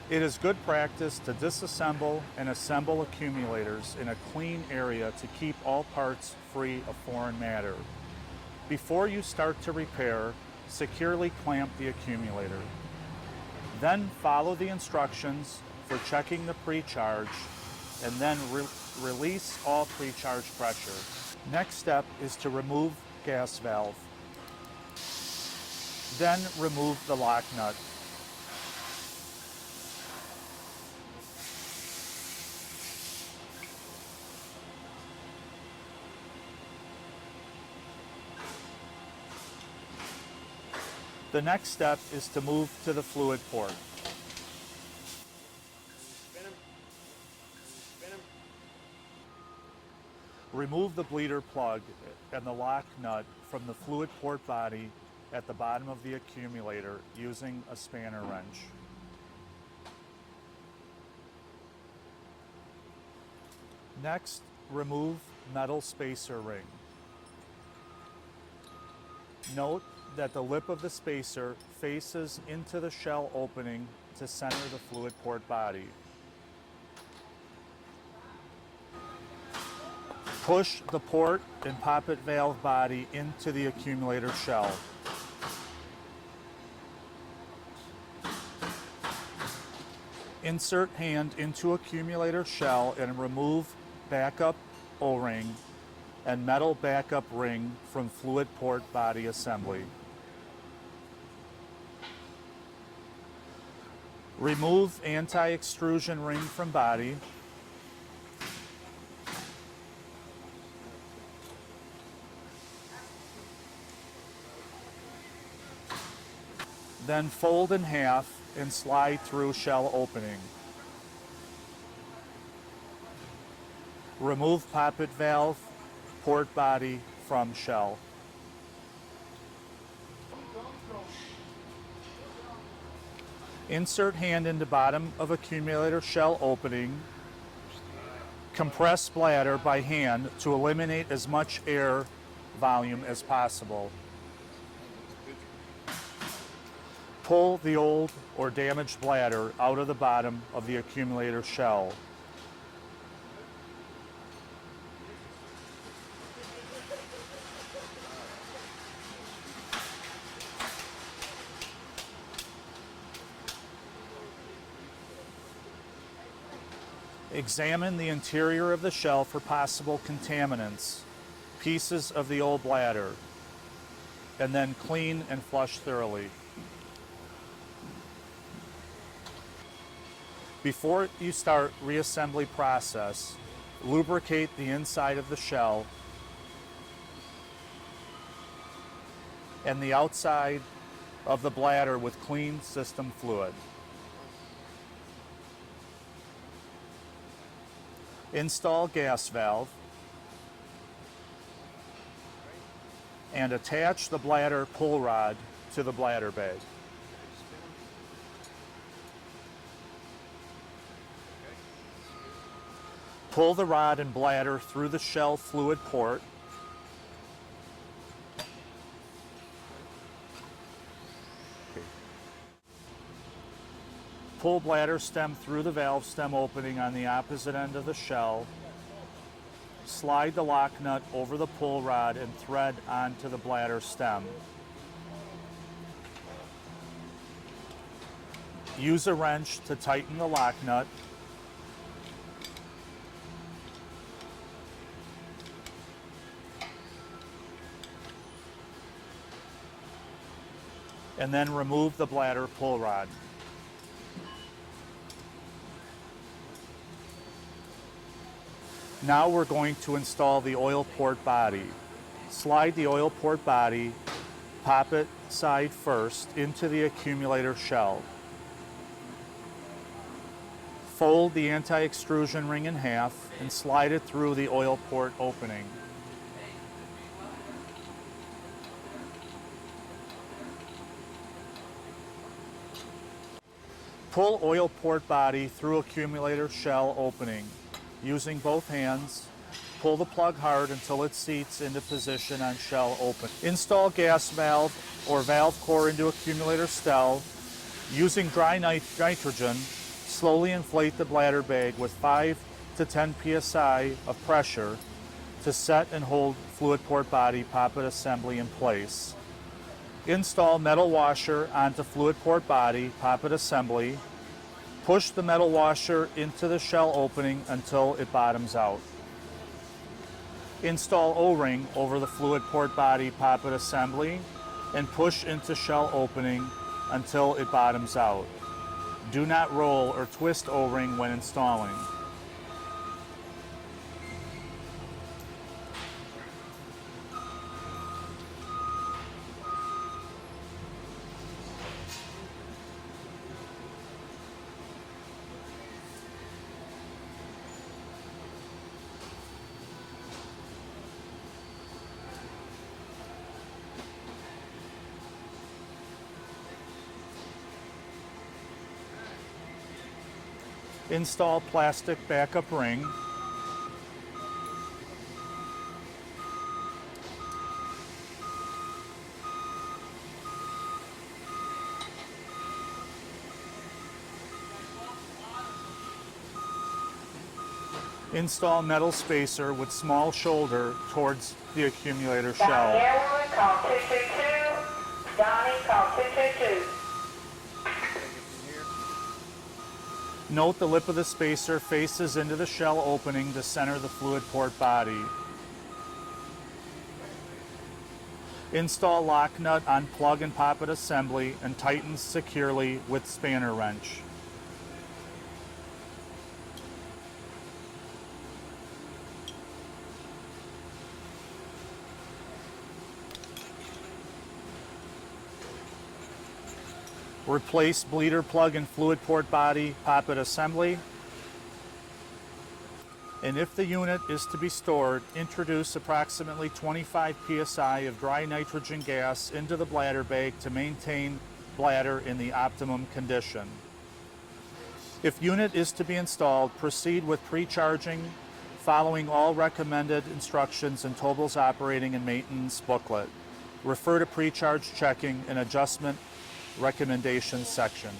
It is good practice to disassemble and assemble accumulators in a clean area to keep all parts free of foreign matter. Before you start to repair, securely clamp the accumulator. Then follow the instructions for checking the pre-charge and then release all pre-charge pressure. Next step is to remove gas valve. Then remove the lock nut. The next step is to move to the fluid port. Remove the bleeder plug and the lock nut from the fluid port body at the bottom of the accumulator using a spanner wrench. Next, remove metal spacer ring. Note that the lip of the spacer faces into the shell opening to center the fluid port body. Push the port and poppet valve body into the accumulator shell. Insert hand into accumulator shell and remove backup O-ring and metal backup ring from fluid port body assembly. Remove anti-extrusion ring from body. Then fold in half and slide through shell opening. Remove poppet valve, port body from shell. Insert hand into bottom of accumulator shell opening. Compress bladder by hand to eliminate as much air volume as possible. Pull the old or damaged bladder out of the bottom of the accumulator shell. Examine the interior of the shell for possible contaminants, pieces of the old bladder, and then clean and flush thoroughly. Before you start reassembly process, lubricate the inside of the shell and the outside of the bladder with clean system fluid. Install gas valve and attach the bladder pull rod to the bladder bag. Pull the rod and bladder through the shell fluid port. Pull bladder stem through the valve stem opening on the opposite end of the shell. Slide the lock nut over the pull rod and thread onto the bladder stem. Use a wrench to tighten the lock nut. And then remove the bladder pull rod. Now we're going to install the oil port body. Slide the oil port body, poppet side first, into the accumulator shell. Fold the anti-extrusion ring in half and slide it through the oil port opening. Pull oil port body through accumulator shell opening. Using both hands, pull the plug hard until it seats into position on shell open. Install gas valve or valve core into accumulator cell. Using dry nitrogen, Slowly inflate the bladder bag with 5 to 10 psi of pressure to set and hold fluid port body poppet assembly in place. Install metal washer onto fluid port body poppet assembly. Push the metal washer into the shell opening until it bottoms out. Install O-ring over the fluid port body poppet assembly and push into shell opening until it bottoms out. Do not roll or twist O-ring when installing. Install plastic backup ring. Install metal spacer with small shoulder towards the accumulator shell. Donnie, call 222. Donnie, call 222. Note the lip of the spacer faces into the shell opening to center the fluid port body. Install lock nut on plug and poppet assembly and tighten securely with spanner wrench. Replace bleeder plug and fluid port body poppet assembly. And if the unit is to be stored, introduce approximately 25 psi of dry nitrogen gas into the bladder bag to maintain bladder in the optimum condition. If unit is to be installed, proceed with pre-charging, following all recommended instructions in Tobul's operating and maintenance booklet. Refer to pre-charge checking and adjustment recommendations section.